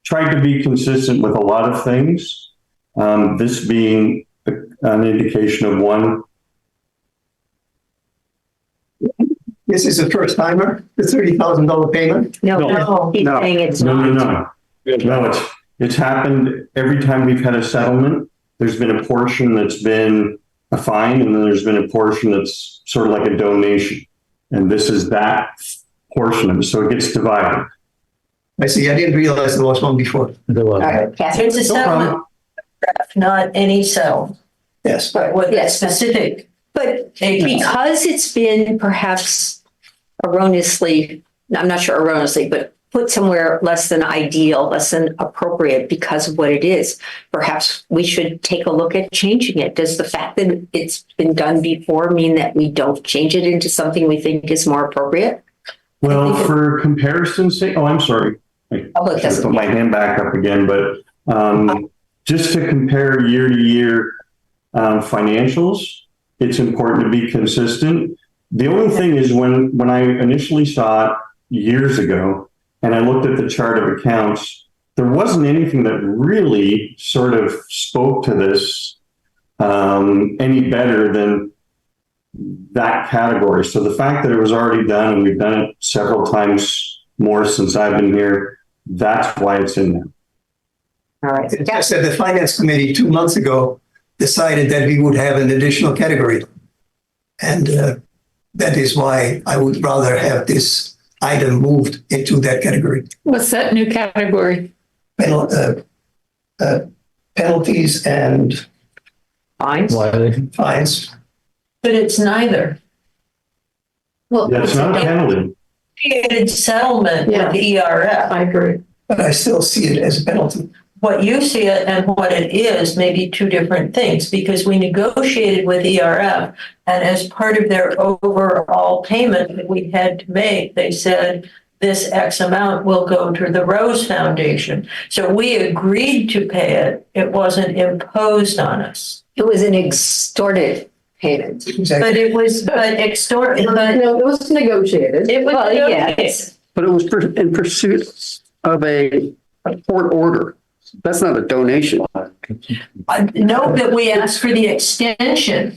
tried to be consistent with a lot of things. This being an indication of one. This is a first timer, the $30,000 payment? No, he's saying it's not. No, it's happened every time we've had a settlement. There's been a portion that's been a fine, and then there's been a portion that's sort of like a donation. And this is that portion of it, so it gets divided. I see, I didn't realize there was one before. There was. All right, Catherine. It's a settlement, not any settlement, Yes. but with a specific. But because it's been perhaps erroneously, I'm not sure erroneously, but put somewhere less than ideal, less than appropriate because of what it is, perhaps we should take a look at changing it. Does the fact that it's been done before mean that we don't change it into something we think is more appropriate? Well, for comparison's sake, I'm sorry. I should put my hand back up again, but just to compare year to year financials, it's important to be consistent. The only thing is when I initially saw it years ago and I looked at the chart of accounts, there wasn't anything that really sort of spoke to this any better than that category. So the fact that it was already done, and we've done it several times more since I've been here, that's why it's in there. All right. It's just that the finance committee 2 months ago decided that we would have an additional category. And that is why I would rather have this item moved into that category. What's that new category? Penalties and Fines? fines. But it's neither. Well, Yeah, it's not a penalty. Negotiated settlement with the ERF. I agree. But I still see it as a penalty. What you see it and what it is may be two different things, because we negotiated with ERF, and as part of their overall payment that we had to make, they said this X amount will go to the Rose Foundation. So we agreed to pay it. It wasn't imposed on us. It was an extorted payment. But Exactly. it was, but extort, but No, it was negotiated. it was Well, negotiated. yes. But it was in pursuit of a court order. That's not a donation. Note that we asked for the extension,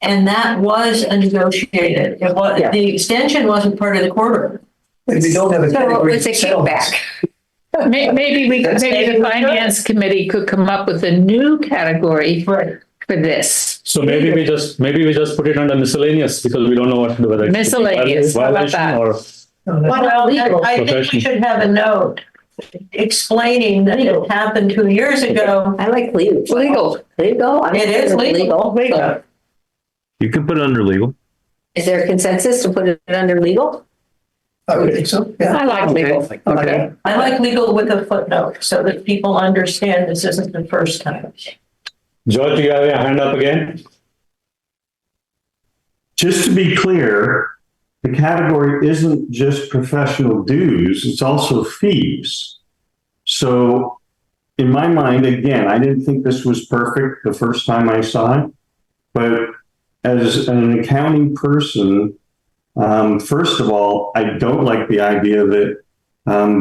and that was a negotiated. It was, Yeah. the extension wasn't part of the court order. But we don't have a So category. it's a of settlements. kickback. Maybe That's the maybe we finance committee could come up with a new category Right. for this. So maybe we just put it under miscellaneous because we don't know what to do with it. Miscellaneous, how about Violation that? or Well, legal. I think we Professional. should have a note explaining that it happened 2 years ago. I like legal. Legal. Legal. It is legal. Legal. You can put it under legal. Is there a consensus to put it under legal? I would think so, yeah. I like legal. Okay. I like legal with a footnote so that people understand this isn't the first time. George, you have your hand up again? Just to be clear, the category isn't just professional dues, it's also fees. So in my mind, again, I didn't think this was perfect the first time I saw it, but as an accounting person, first of all, I don't like the idea of it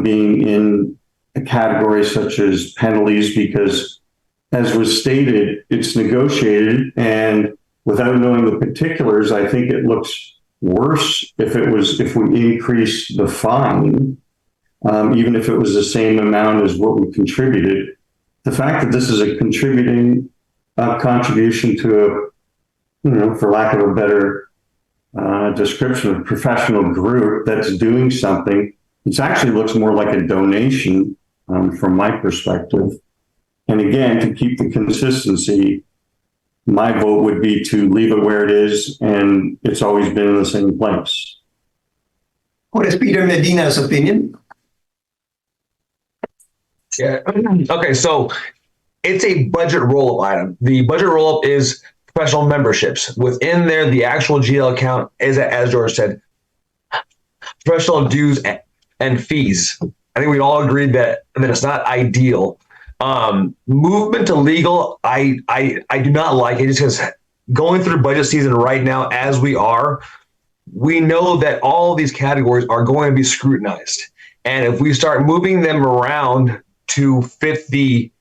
being in a category such as penalties, because as was stated, it's negotiated, and without knowing the particulars, I think it looks worse if we increase the fine, even if it was the same amount as what we contributed. The fact that this is a contribution to a, for lack of a better description, of professional group that's doing something, it actually looks more like a donation from my perspective. And again, to keep the consistency, my vote would be to leave it where it is, and it's always been in the same place. What is Peter Medina's opinion? Yeah. Okay, so it's a budget roll-up item. The budget roll-up is professional memberships. Within there, the actual GL account is, as George said, professional dues and fees. I think we all agreed that it's not ideal. Movement to legal, I do not like it, just because going through budget season right now, as we are, we know that all these categories are going to be scrutinized. And if we start moving them around to fit the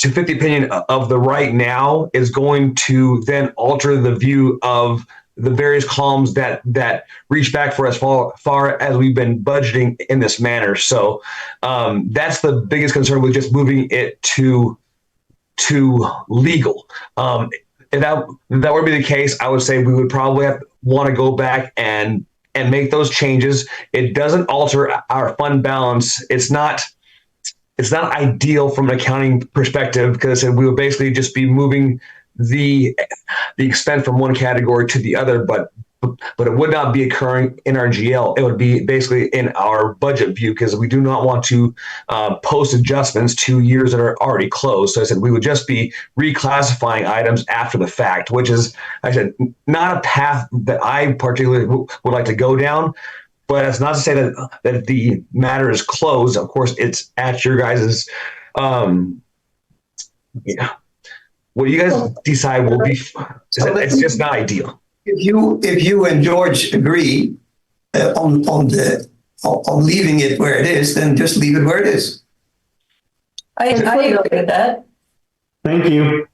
opinion of the right now is going to then alter the view of the various columns that reach back for as far as we've been budgeting in this manner. So that's the biggest concern with just moving it to legal. If that would be the case, I would say we would probably want to go back and make those changes. It doesn't alter our fund balance. It's not ideal from an accounting perspective because we would basically just be moving the expense from one category to the other, but it would not be occurring in our GL. It would be basically in our budget view because we do not want to post adjustments to years that are already closed. So I said we would just be reclassifying items after the fact, which is, I said, not a path that I particularly would like to go down. But it's not to say that the matter is closed. Of course, it's at your guys's. What you guys decide will be. It's just not ideal. If you and George agree on leaving it where it is, then just leave it where it is. I agree with that. Thank you.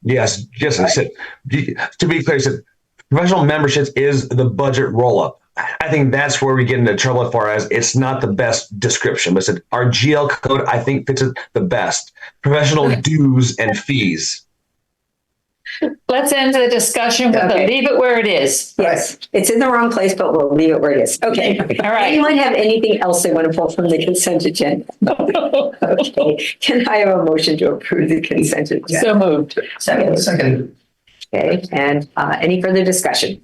Yes, just I said, to be clear, I said professional memberships is the budget roll-up. I think that's where we get into trouble as far as it's not the best description. But said our GL code, I think, fits it the best. Professional dues and fees. Let's end the discussion with Okay. leave it where it is. Yes, it's in the wrong place, but we'll leave it where it is. Okay. All right. Anyone have anything else they want to pull from the consent agenda? Okay. Can I have a motion to approve the consent agenda? So moved. Second. Okay, and any further discussion?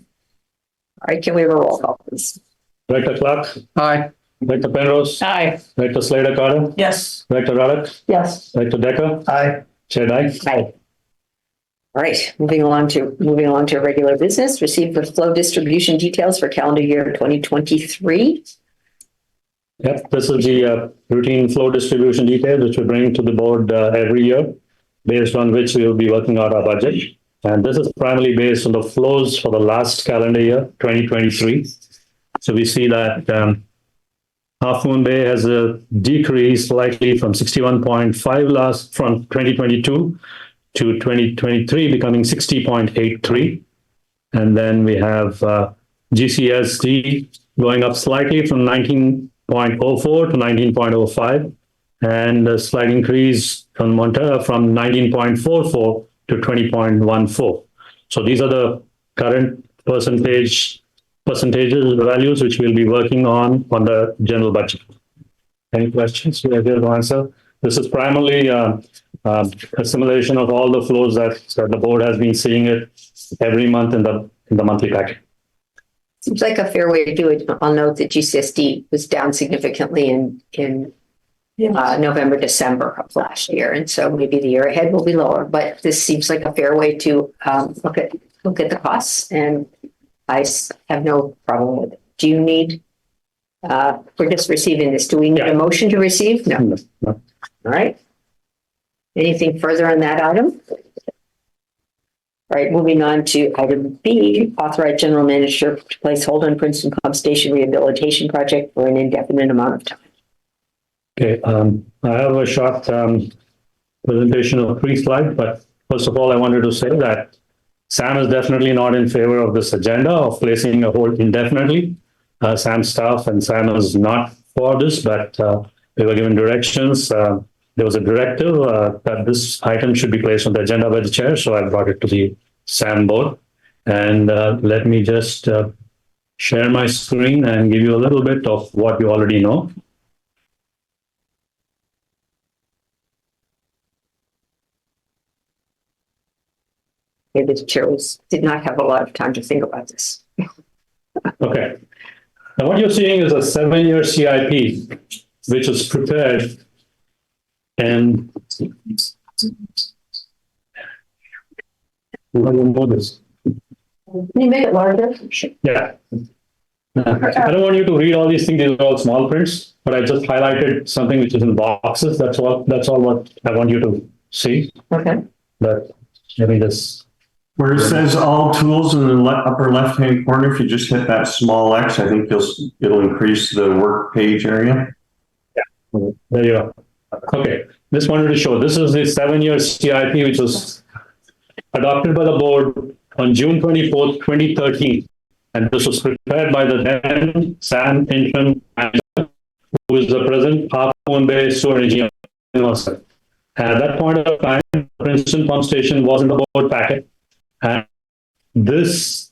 All right, can we have a roll call, please? Director Clark, Aye. Director Penrose, Aye. Director Slater Carter, Yes. Director Radek, Yes. Director Decker, Aye. Chair Dyke. Aye. All right, moving along to regular business. Receive the flow distribution details for calendar year 2023. Yep, this is the routine flow distribution details which we bring to the board every year, based on which we will be working out our budget. And this is primarily based on the flows for the last calendar year, 2023. So we see that Half Moon Bay has decreased slightly from 61.5 from 2022 to 2023, becoming 60.83. And then we have GCSD going up slightly from 19.04 to 19.05, and a slight increase from Montana from 19.44 to 20.14. So these are the current percentages, the values which we'll be working on the general budget. Any questions? We are here to answer. This is primarily a simulation of all the flows that the board has been seeing it every month in the monthly packet. Seems like a fair way to do it. I'll note that GCSD was down significantly in November, December of last year. And so maybe the year ahead will be lower, but this seems like a fair way to look at the costs, and I have no problem with it. Do you need, we're just receiving this. Do we need a motion to receive? No. No. All right. Anything further on that item? All right, moving on to item B, authorize general manager to place hold on Princeton Pump Station Rehabilitation Project for an indefinite amount of time. Okay, I have a short presentation of 3 slides, but first of all, I wanted to say that Sam is definitely not in favor of this agenda of placing a hold indefinitely. Sam's staff and Sam is not for this, but they were given directions. There was a directive that this item should be placed on the agenda by the chair, so I brought it to the SAM board. And let me just share my screen and give you a little bit of what you already know. Maybe the chair did not have a lot of time to think about this. Okay. Now what you're seeing is a 7-year CIP, which was prepared and this. Can you make it larger? Yeah. I don't want you to read all these things. These are all small prints, but I just highlighted something which is in boxes. That's all what I want you to see. Okay. But let me just. Where it says all tools in the upper left-hand corner, if you just hit that small X, I think it'll increase the work page area. Yeah, there you go. Okay, just wanted to show, this is the 7-year CIP, which was adopted by the board on June 24th, 2013. And this was prepared by the then SAM interim manager, who is the present Half-Moon Bay Sewer Engineer. And at that point of time, Princeton Pump Station was in the board packet. And this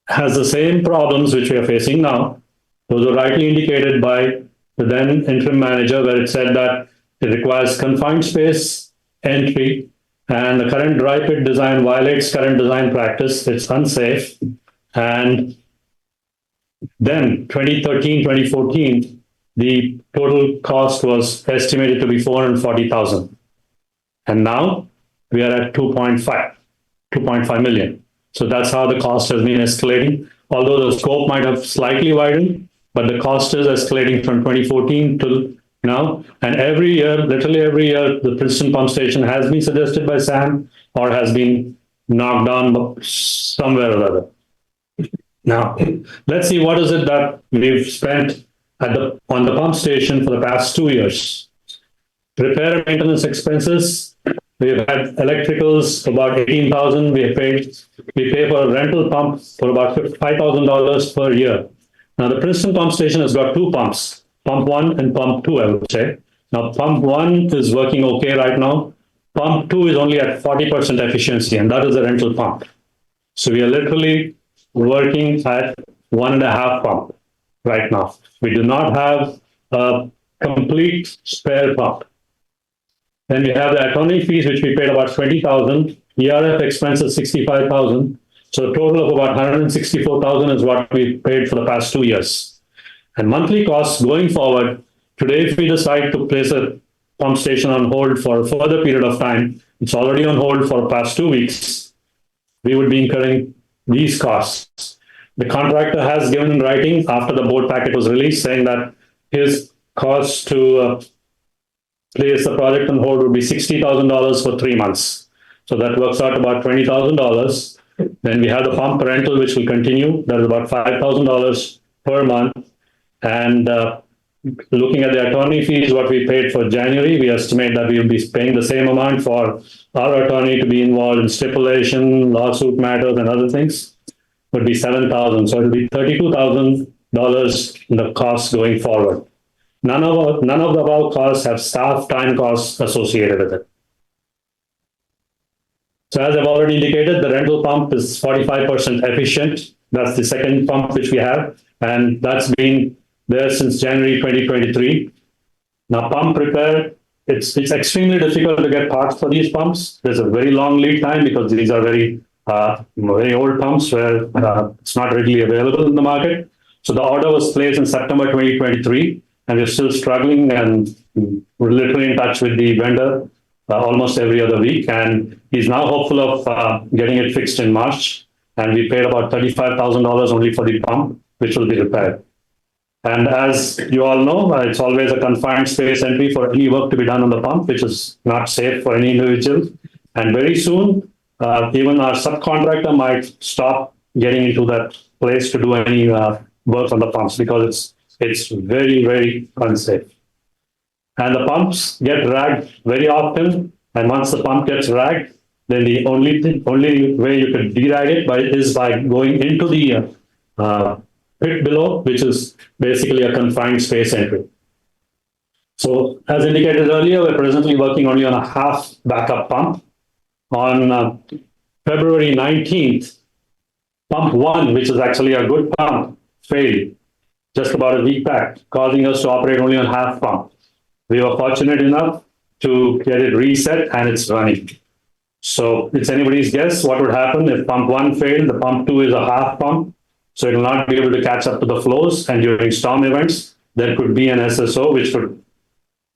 has the same problems which we are facing now. Those were rightly indicated by the then interim manager, where it said that it requires confined space entry, and the current dry pit design violates current design practice. It's unsafe. And then 2013, 2014, the total cost was estimated to be 440,000. And now we are at 2.5 million. So that's how the cost has been escalating. Although the scope might have slightly widened, but the cost is escalating from 2014 till now. And every year, literally every year, the Princeton Pump Station has been suggested by SAM or has been knocked down somewhere or other. Now, let's see what is it that we've spent on the pump station for the past 2 years. Repair and maintenance expenses, we've had electricals about 18,000. We pay for a rental pump for about $5,000 per year. Now, the Princeton Pump Station has got 2 pumps, pump 1 and pump 2, I would say. Now, pump 1 is working okay right now. Pump 2 is only at 40% efficiency, and that is a rental pump. So we are literally working at 1.5 pump right now. We do not have a complete spare pump. Then we have the attorney fees, which we paid about 20,000. ERF expenses 65,000. So a total of about 164,000 is what we paid for the past 2 years. And monthly costs going forward, today if we decide to place a pump station on hold for a further period of time, it's already on hold for the past 2 weeks, we would be incurring these costs. The contractor has given in writing after the board packet was released saying that his cost to place the project on hold would be $60,000 for 3 months. So that works out about $20,000. Then we have the pump rental, which will continue. That is about $5,000 per month. And looking at the attorney fees, what we paid for January, we estimate that we will be paying the same amount for our attorney to be involved in stipulation, lawsuit matters, and other things, would be $7,000. So it will be $32,000 in the costs going forward. None of the above costs have staff time costs associated with it. So as I've already indicated, the rental pump is 45% efficient. That's the second pump which we have, and that's been there since January 2023. Now, pump repair, it's extremely difficult to get parts for these pumps. There's a very long lead time because these are very old pumps where it's not readily available in the market. So the order was placed in September 2023, and we're still struggling, and we're literally in touch with the vendor almost every other week, and he's now hopeful of getting it fixed in March. And we paid about $35,000 only for the pump, which will be repaired. And as you all know, it's always a confined space entry for any work to be done on the pump, which is not safe for any individual. And very soon, even our subcontractor might stop getting into that place to do any work on the pumps because it's very, very unsafe. And the pumps get ragged very often. And once the pump gets ragged, then the only way you could derag it is by going into the pit below, which is basically a confined space entry. So as indicated earlier, we're presently working only on a half backup pump. On February 19th, pump 1, which is actually a good pump, failed just about a week back, causing us to operate only on half pump. We were fortunate enough to get it reset, and it's running. So it's anybody's guess what would happen if pump 1 failed. The pump 2 is a half pump, so it will not be able to catch up to the flows. And during storm events, there could be an SSO which could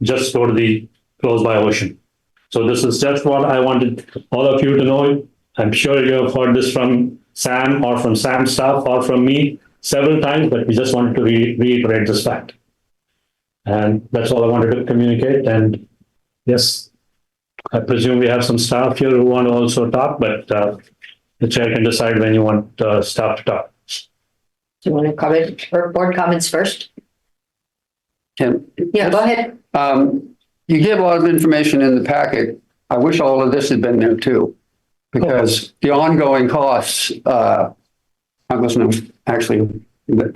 just go to the flows by ocean. So this is just what I wanted all of you to know. I'm sure you have heard this from Sam or from Sam's staff or from me several times, but we just wanted to reiterate this fact. And that's all I wanted to communicate. And yes, I presume we have some staff here who want to also talk, but the chair can decide when you want staff to talk. Do you want to comment or board comments first? Yeah, go ahead. You gave a lot of information in the packet. I wish all of this had been there too, because the ongoing costs, I wasn't actually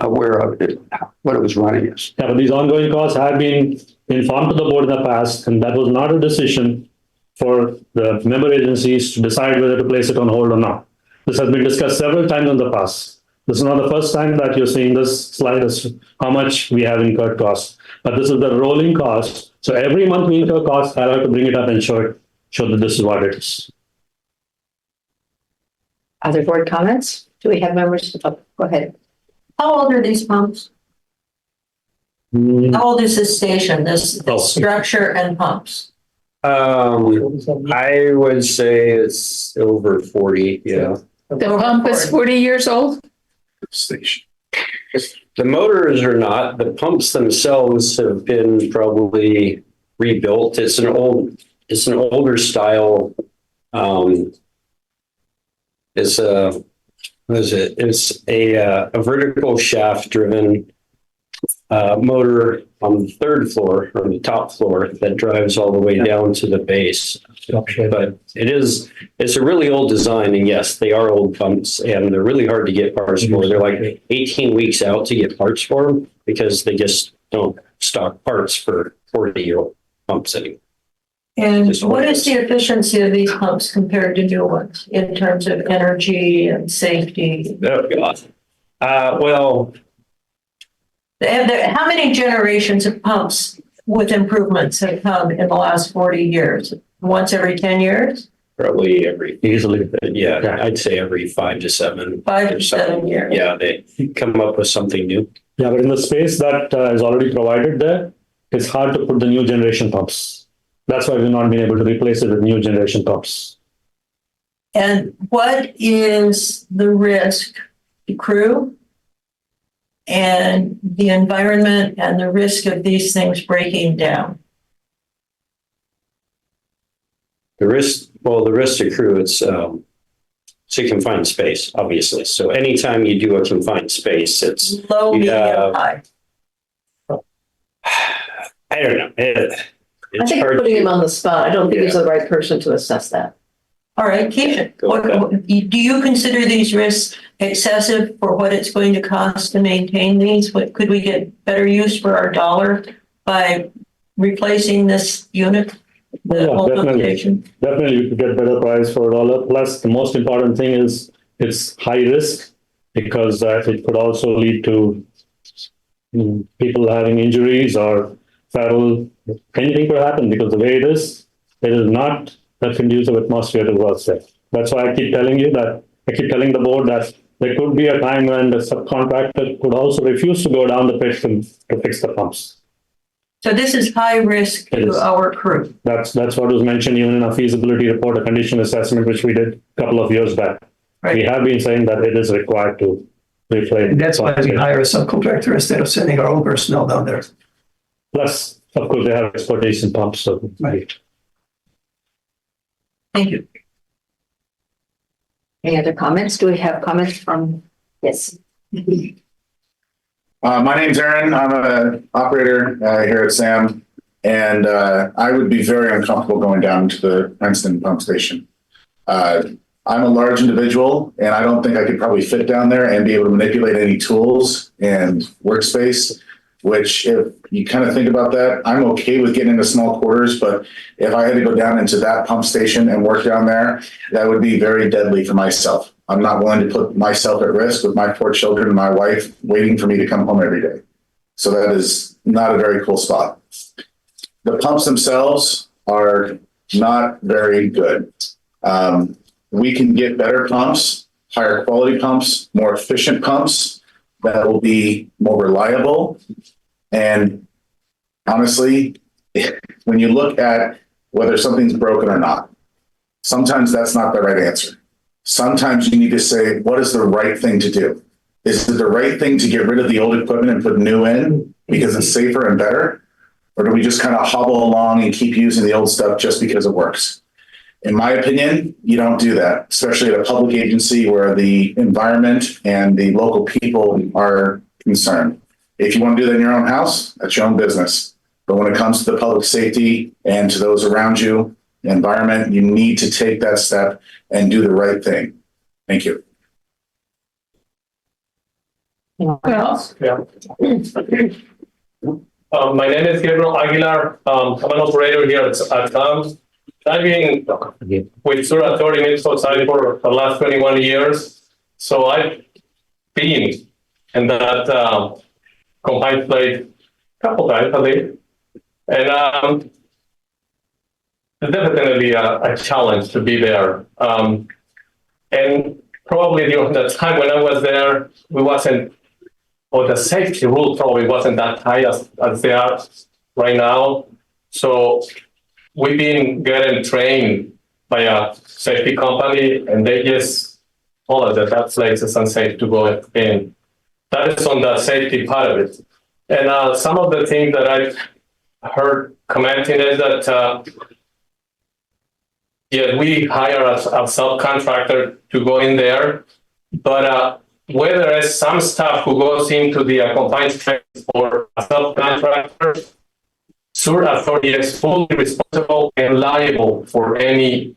aware of it, what it was running as. Yeah, but these ongoing costs have been informed to the board in the past, and that was not a decision for the member agencies to decide whether to place it on hold or not. This has been discussed several times in the past. This is not the first time that you're seeing this slide as to how much we have incurred costs, but this is the rolling cost. So every month we incur costs, I have to bring it up and show that this is what it is. Other board comments? Do we have members? Oh, go ahead. How old are these pumps? How old is this station, this structure and pumps? I would say it's over 40, yeah. The pump is 40 years old? Station. The motors are not, the pumps themselves have been probably rebuilt. It's an older style. It's a vertical shaft driven motor on the third floor or the top floor that drives all the way down to the base. But it's a really old design, and yes, they are old pumps, and they're really hard to get parts for. They're like 18 weeks out to get parts for them because they just don't stock parts for 40-year-old pumps anymore. And what is the efficiency of these pumps compared to new ones in terms of energy and safety? Oh, God. Well, How many generations of pumps with improvements have come in the last 40 years? Once every 10 years? probably every, Easily. yeah, I'd say every 5 to 7. 5 to 7 years. Yeah, they come up with something new. Yeah, but in the space that is already provided there, it's hard to put the new generation pumps. That's why we've not been able to replace it with new generation pumps. And what is the risk to crew and the environment and the risk of these things breaking down? The risk to crew, it's a confined space, obviously. So anytime you do a confined space, it's Low, medium, high. I don't know. I think you're putting him on the spot. I don't think he's the right person to assess that. All right, keep it. Do you consider these risks excessive for what it's going to cost to maintain these? What could we get better use for our dollar by replacing this unit? The whole location? Definitely, you could get better price for $1. Plus, the most important thing is it's high risk because it could also lead to people having injuries or feral. Anything could happen because the way it is not a conducive atmosphere to work there. That's why I keep telling the board that there could be a time when the subcontractor could also refuse to go down the pit to fix the pumps. So this is high risk to our crew. That's what was mentioned even in our feasibility report, a condition assessment, which we did a couple of years back. Right. We have been saying that it is required to replace. That's why we hire a subcontractor instead of sending our own personnel down there. Plus, of course, they have expertise in pumps. So. Right. Thank you. Any other comments? Do we have comments from, yes? My name's Aaron. I'm an operator here at SAM, and I would be very uncomfortable going down to the Princeton pump station. I'm a large individual, and I don't think I could probably fit down there and be able to manipulate any tools and workspace, which if you kind of think about that, I'm okay with getting into small quarters, but if I had to go down into that pump station and work down there, that would be very deadly for myself. I'm not willing to put myself at risk with my 4 children and my wife waiting for me to come home every day. So that is not a very cool spot. The pumps themselves are not very good. We can get better pumps, higher quality pumps, more efficient pumps that will be more reliable. And honestly, when you look at whether something's broken or not, sometimes that's not the right answer. Sometimes you need to say, what is the right thing to do? Is it the right thing to get rid of the old equipment and put new in because it's safer and better? Or do we just kind of hobble along and keep using the old stuff just because it works? In my opinion, you don't do that, especially at a public agency where the environment and the local people are concerned. If you want to do that in your own house, that's your own business. But when it comes to the public safety and to those around you, the environment, you need to take that step and do the right thing. Thank you. Well, Yeah. My name is Gabriel Aguilar. I'm an operator here at TAM. I've been with Sewer Authority Midcoastside for the last 21 years. So I've been in that combined place a couple times, I think. And it's definitely a challenge to be there. And probably during the time when I was there, we wasn't, or the safety rule probably wasn't that high as they are right now. So we've been getting trained by a safety company, and they just told us that that place is unsafe to go in. That is on the safety part of it. And some of the things that I've heard commenting is that, yeah, we hire a subcontractor to go in there, but where there is some staff who goes into the confined space for a subcontractor, Sewer Authority is fully responsible and liable for any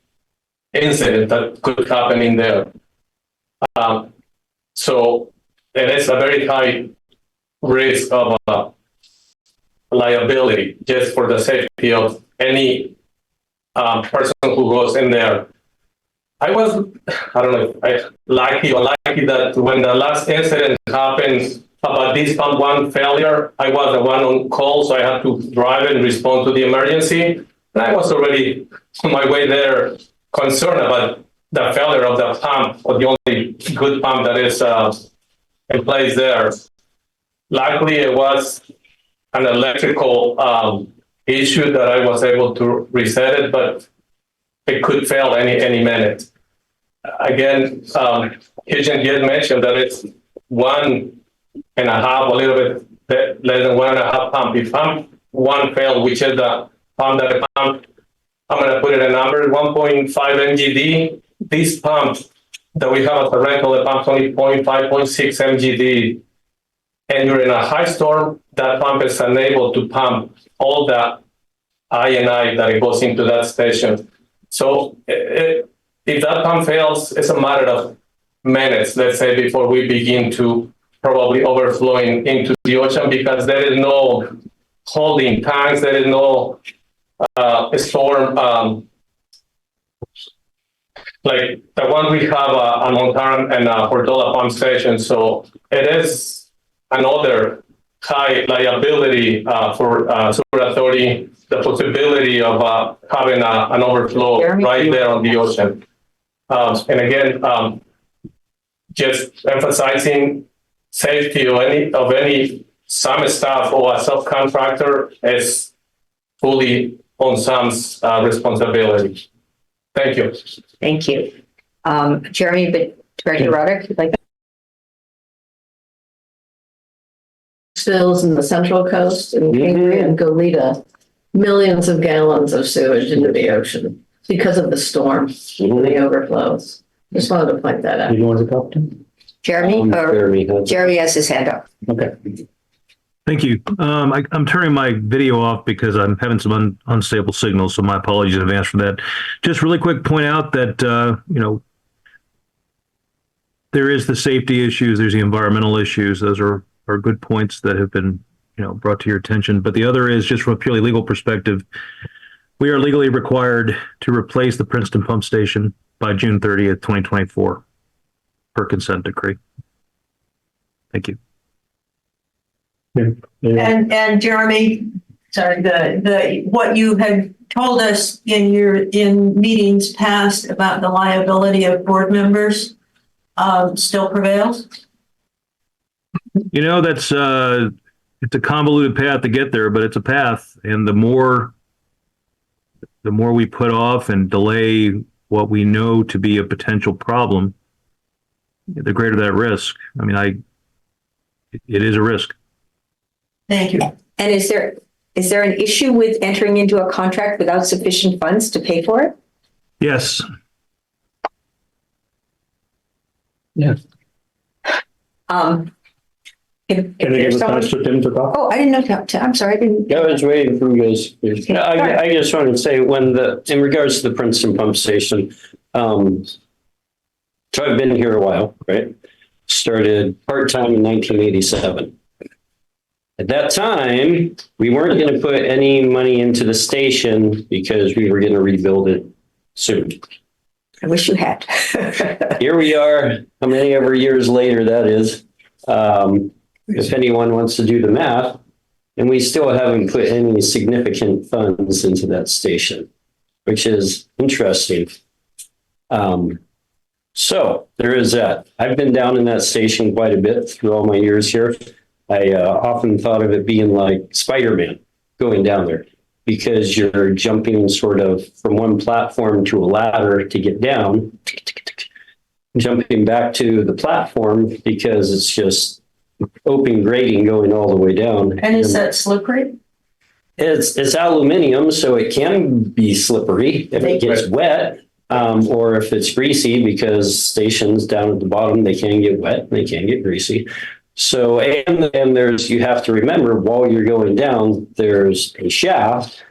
incident that could happen in there. So it is a very high risk of liability just for the safety of any person who goes in there. I was, I don't know, lucky or unlucky that when the last incident happened about this pump one failure, I was the one on call, so I had to drive and respond to the emergency. And I was already on my way there concerned about the failure of the pump, or the only good pump that is in place there. Luckily, it was an electrical issue that I was able to reset it, but it could fail any minute. Again, Kitchen did mention that it's 1.5, a little bit less than 1.5 pump. If pump one failed, which is the pump that I pumped, I'm going to put it a number, 1.5 MGD. This pump that we have at the rental, the pump's only 0.5, 0.6 MGD. And during a high storm, that pump is unable to pump all the I&I that it goes into that station. So if that pump fails, it's a matter of minutes, let's say, before we begin to probably overflowing into the ocean, because there is no holding tanks, there is no storm, like the one we have on Montaran and Portola pump station. So it is another high liability for Sewer Authority, the possibility of having an overflow right there on the ocean. And again, just emphasizing safety of any SAM staff or a subcontractor is fully on SAM's responsibility. Thank you. Thank you. Jeremy, but Director Roddick, you'd like that? Spills in the Central Coast and Cambria and Goleta, millions of gallons of sewage into the ocean because of the storm and the overflows. Just wanted to point that out. You want to talk to? Jeremy, Jeremy has his hand up. Okay. Thank you. I'm turning my video off because I'm having some unstable signal, so my apologies in advance for that. Just really quick point out that, there is the safety issues, there's the environmental issues. Those are good points that have been, brought to your attention. But the other is just from a purely legal perspective, we are legally required to replace the Princeton pump station by June 30th, 2024 per consent decree. Thank you. And Jeremy, sorry, the what you had told us in meetings past about the liability of board members still prevails? That's it's a convoluted path to get there, but it's a path. And the more we put off and delay what we know to be a potential problem, the greater that risk. I mean, it is a risk. Thank you. And is there an issue with entering into a contract without sufficient funds to pay for it? Yes. Okay, If Can we there's give a chance someone- to Tim to talk? Oh, I didn't know, I'm sorry, I didn't. Yeah, I was waiting for you guys. Okay. I just wanted to say in regards to the Princeton pump station, so I've been here a while, right? Started part-time in 1987. At that time, we weren't going to put any money into the station because we were going to rebuild it soon. I wish you had. Here we are, how many ever years later that is. If anyone wants to do the math, and we still haven't put any significant funds into that station, which is interesting. So there is that. I've been down in that station quite a bit through all my years here. I often thought of it being like Spider-Man going down there, because you're jumping sort of from one platform to a ladder to get down, jumping back to the platform because it's just open grading going all the way down. And is that slippery? It's aluminium, so it can be slippery if it gets wet, or if it's greasy, because stations down at the bottom, they can get wet, they can get greasy. So, and there's, you have to remember while you're going down, there's a shaft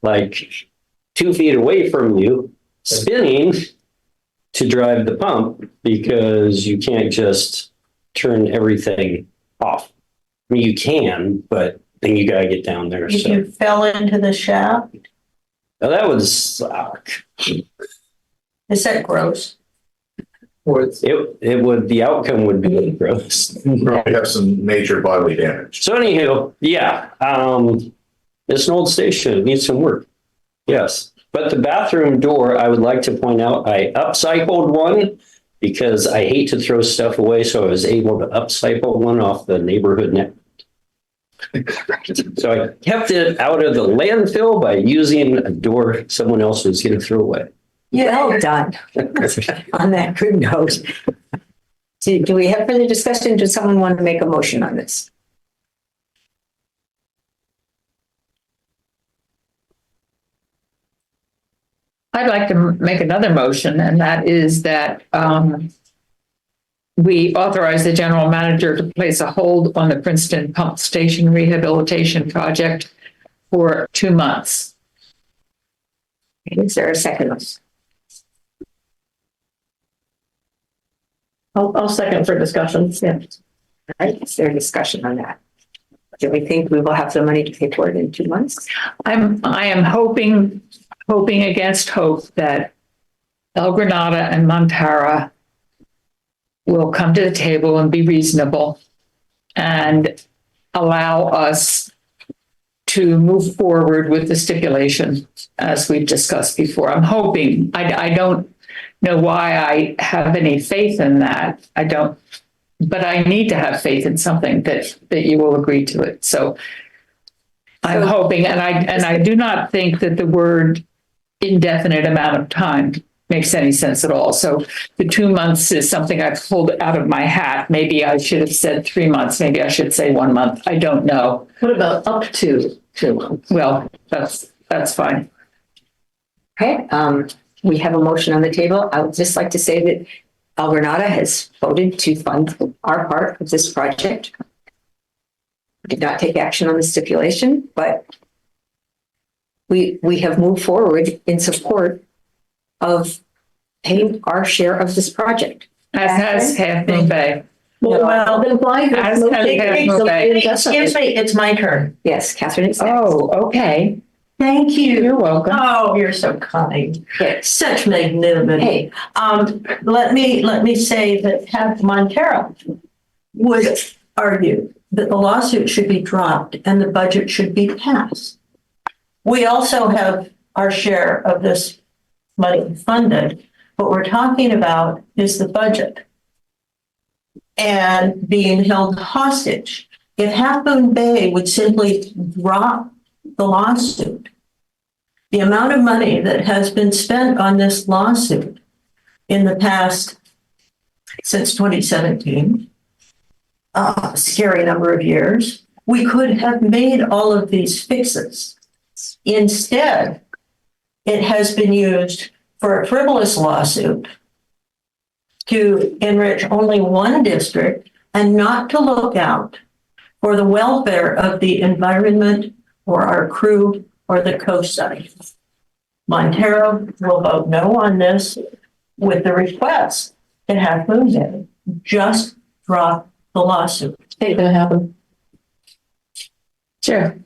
like 2 feet away from you spinning to drive the pump, because you can't just turn everything off. I mean, you can, but then you got to get down there. If So you fell into the shaft, now, that would suck. is that gross? It would, the outcome would be gross. Probably have some major bodily damage. So anywho, yeah, it's an old station. It needs some work. Yes. But the bathroom door, I would like to point out, I upcycled one because I hate to throw stuff away. So I was able to upcycle one off the neighborhood net. So I kept it out of the landfill by using a door someone else was going to throw away. Well done. On that good note. Do we have further discussion? Does someone want to make a motion on this? I'd like to make another motion, and that is that we authorize the general manager to place a hold on the Princeton Pump Station Rehabilitation Project for 2 months. Is there a second? I'll second for discussion. Yeah. All right, is there discussion on that? Do we think we will have the money to pay for it in 2 months? I am hoping against hope that El Granada and Montara will come to the table and be reasonable and allow us to move forward with the stipulation as we've discussed before. I'm hoping. I don't know why I have any faith in that. I don't, but I need to have faith in something that you will agree to it. So I'm hoping, and I do not think that the word indefinite amount of time makes any sense at all. So the 2 months is something I've pulled out of my hat. Maybe I should have said 3 months. Maybe I should say 1 month. I don't know. What about up to 2 months? Well, that's fine. Okay, we have a motion on the table. I would just like to say that El Granada has voted to fund our part of this project. We did not take action on the stipulation, but we have moved forward in support of paying our share of this project. As has Half Moon Bay. Well, then why? As has Half Moon Bay. Excuse me, it's my turn. Yes, Catherine is next. Oh, okay. Thank you. You're welcome. Oh, you're so kind. Such magnanimity. Hey. Let me say that Montero would argue that the lawsuit should be dropped and the budget should be passed. We also have our share of this money funded. What we're talking about is the budget and being held hostage. If Half Moon Bay would simply drop the lawsuit, the amount of money that has been spent on this lawsuit in the past, since 2017, a scary number of years, we could have made all of these fixes. Instead, it has been used for a frivolous lawsuit to enrich only one district and not to look out for the welfare of the environment or our crew or the coastside. Montero will vote no on this with the request to have Moon Bay just drop the lawsuit. Ain't gonna happen. Sure.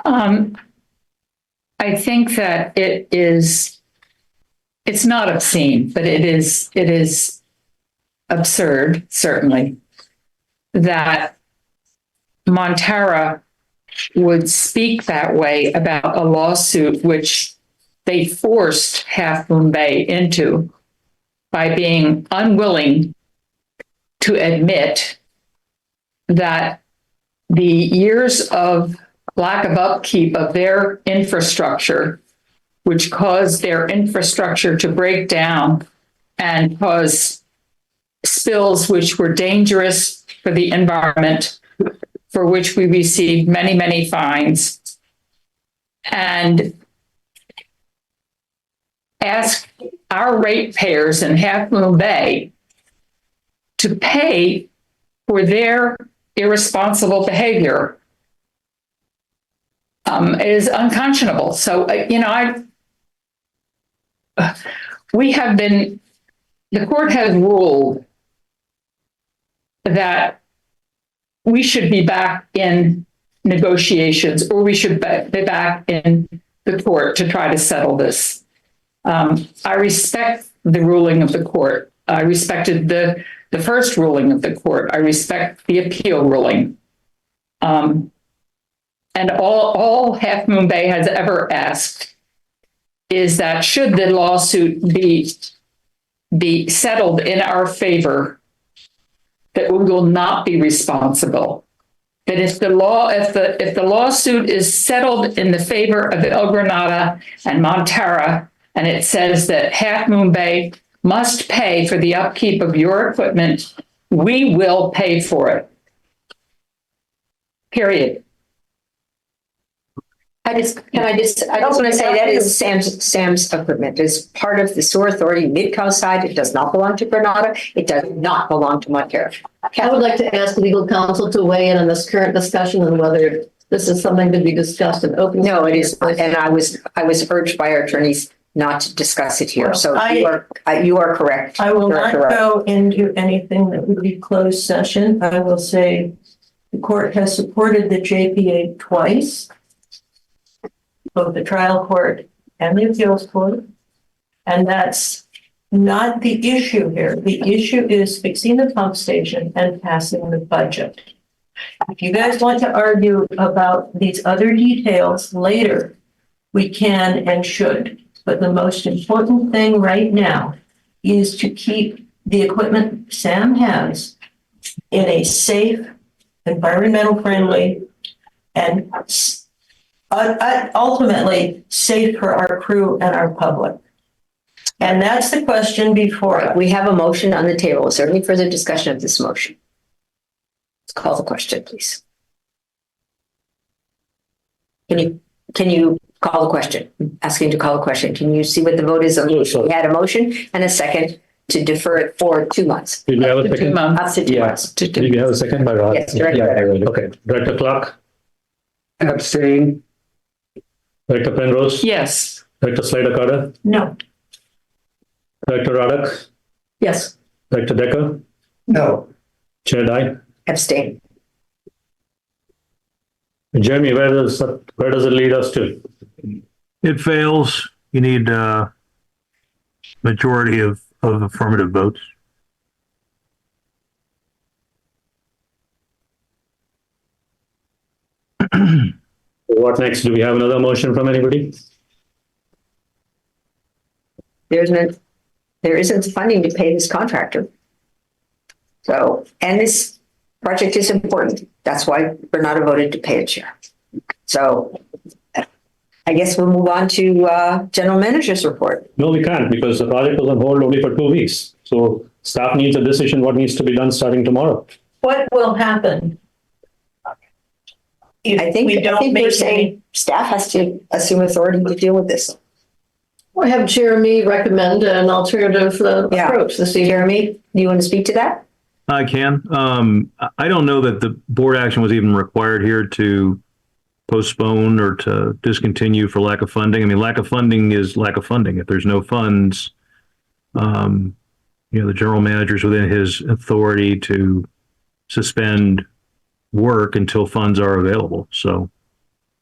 I think that it's not obscene, but it is absurd, certainly, that Montara would speak that way about a lawsuit which they forced Half Moon Bay into by being unwilling to admit that the years of lack of upkeep of their infrastructure, which caused their infrastructure to break down and cause spills which were dangerous for the environment, for which we received many, many fines, and ask our ratepayers in Half Moon Bay to pay for their irresponsible behavior is unconscionable. So, the court has ruled that we should be back in negotiations, or we should be back in the court to try to settle this. I respect the ruling of the court. I respected the first ruling of the court. I respect the appeal ruling. And all Half Moon Bay has ever asked is that should the lawsuit be settled in our favor, that we will not be responsible. That if the lawsuit is settled in the favor of El Granada and Montara, and it says that Half Moon Bay must pay for the upkeep of your equipment, we will pay for it. Period. I just want to say that is Sam's equipment. It's part of the sewer authority, Midcoastside. It does not belong to Granada. It does not belong to Montero. I would like to ask legal counsel to weigh in on this current discussion and whether this is something to be discussed in open. No, it is not. And I was urged by our attorneys not to discuss it here. Well, So you are correct. I will not go into anything that would be closed session. I will say the court has supported the JPA twice, both the trial court and the appeals court. And that's not the issue here. The issue is fixing the pump station and passing the budget. If you guys want to argue about these other details later, we can and should. But the most important thing right now is to keep the equipment Sam has in a safe, environmental friendly, and ultimately safe for our crew and our public. And that's the question before us. We have a motion on the table. Is there any further discussion of this motion? Let's call the question, please. Can you call the question? Asking to call the question. Can you see what the vote is? We had a motion and a second to defer it for 2 months. Did we have a second? Up to 2 months. Did we have a second by Rod? Yes, Director. Okay. Director Clark, Abstain. Director Penrose, Yes. Director Slider-Carter, No. Director Radek, Yes. Director Decker, No. Chair Dye. Abstain. Jeremy, where does it lead us to? It fails. You need a majority of affirmative votes. What next? Do we have another motion from anybody? There isn't funding to pay this contractor. So, and this project is important. That's why Granada voted to pay its share. So I guess we'll move on to general manager's report. No, we can't, because the project was on hold only for 2 weeks. So staff needs a decision what needs to be done starting tomorrow. What will happen? I think we're saying staff has to assume authority to deal with this. We'll have Jeremy recommend an alternative approach this evening. Jeremy, do you want to speak to that? I can. I don't know that the board action was even required here to postpone or to discontinue for lack of funding. I mean, lack of funding is lack of funding. If there's no funds, the general manager's within his authority to suspend work until funds are available. So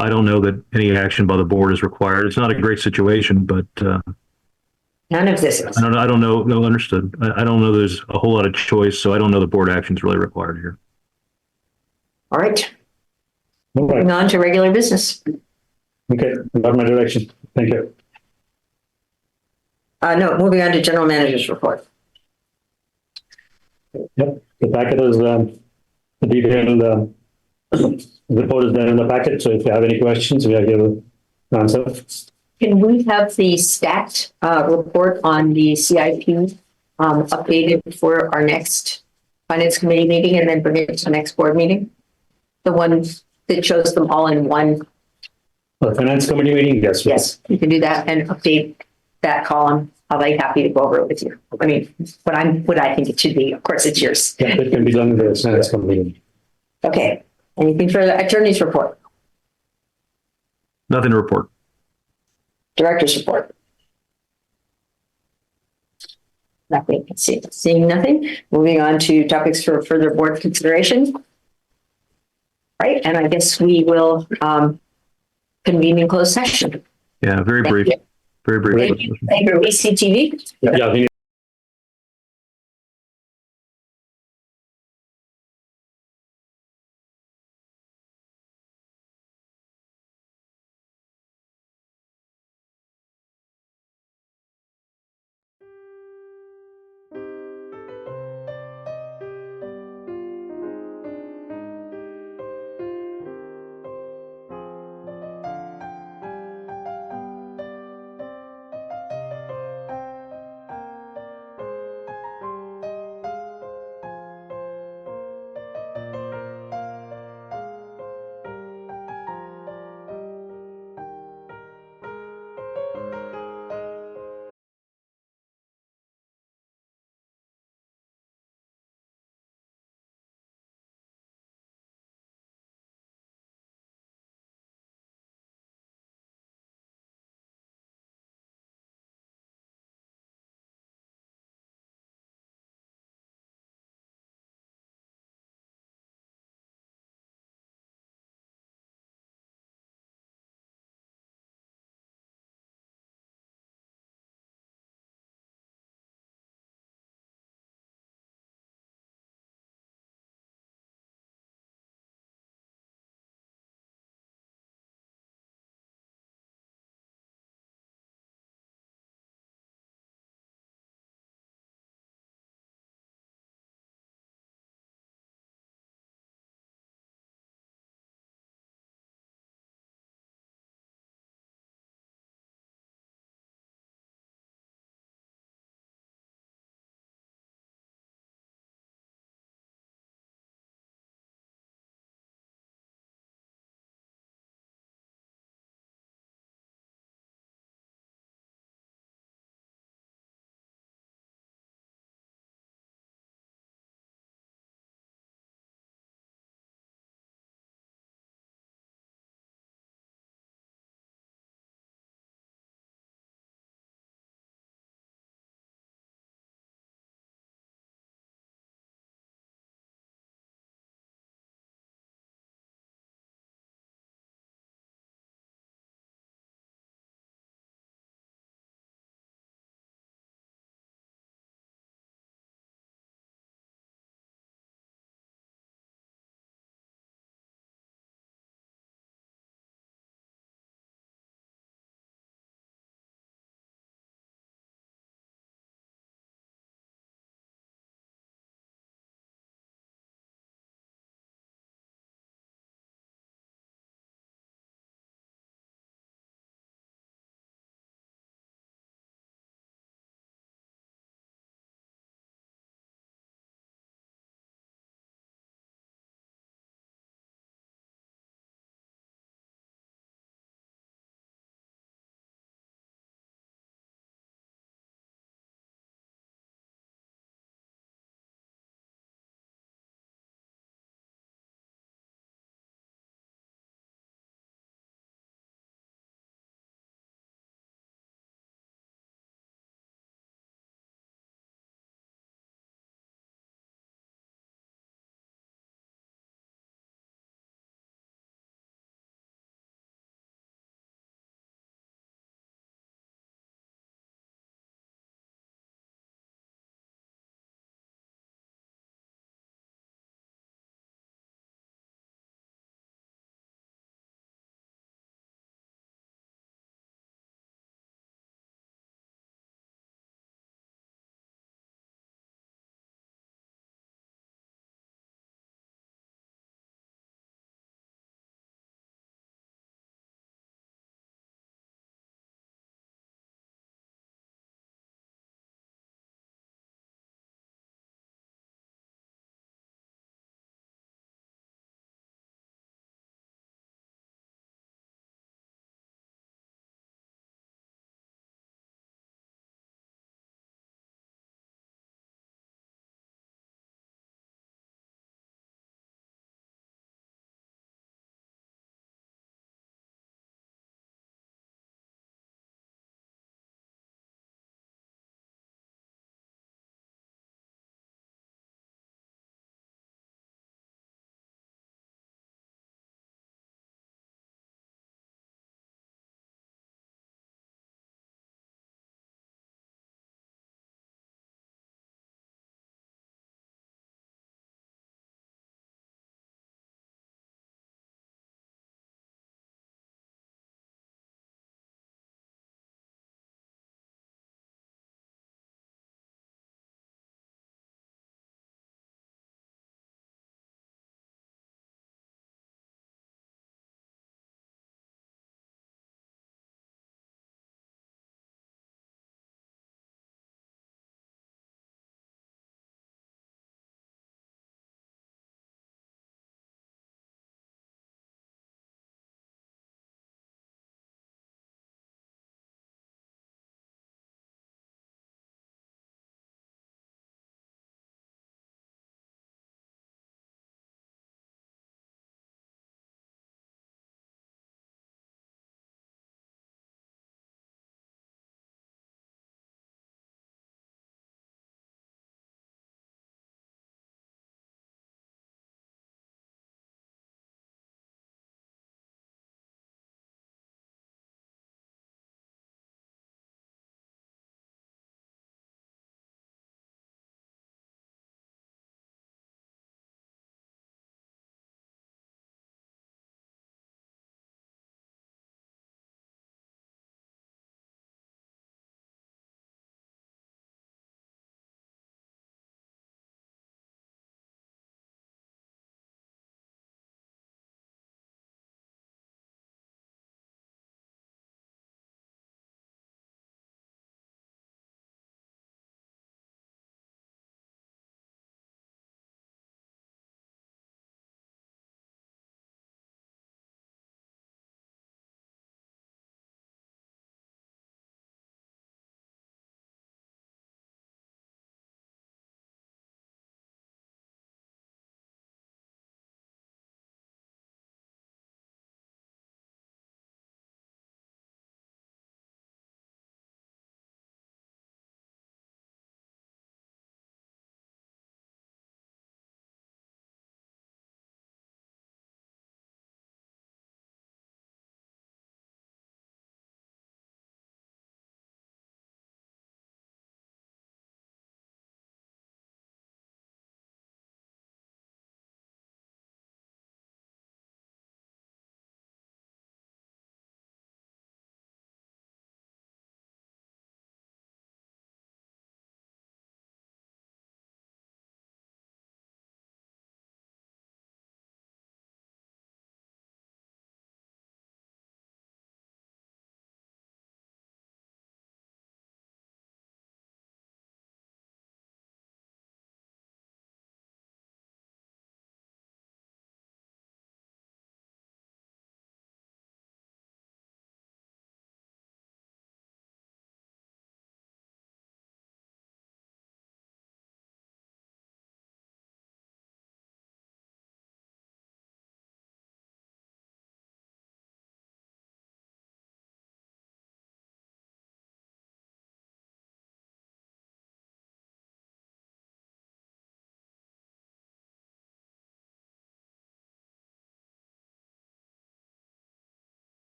I don't know that any action by the board is required. It's not a great situation, but None of this is. I don't know. No, understood. I don't know. There's a whole lot of choice, so I don't know the board action is really required here. All right. All right. Moving on to regular business. Okay, got my direction. Thank you. No, moving on to general manager's report. Yep, the packet is the detailed report is there in the packet. So if you have any questions, we are here to answer. Can we have the stacked report on the CIP updated for our next finance committee meeting and then bring it to the next board meeting? The one that shows them all in one. For finance committee meeting, yes. Yes, you can do that and update that column. I'll be happy to go over it with you. I mean, what I think it should be. Of course, it's yours. Yeah, it can be done in the finance committee. Okay. Anything for the attorney's report? Nothing to report. Director's report? Nothing. Seeing nothing. Moving on to topics for further board consideration. Right, and I guess we will convene in closed session. Yeah, very brief. Very brief. Thank you, ECTV. Yeah, we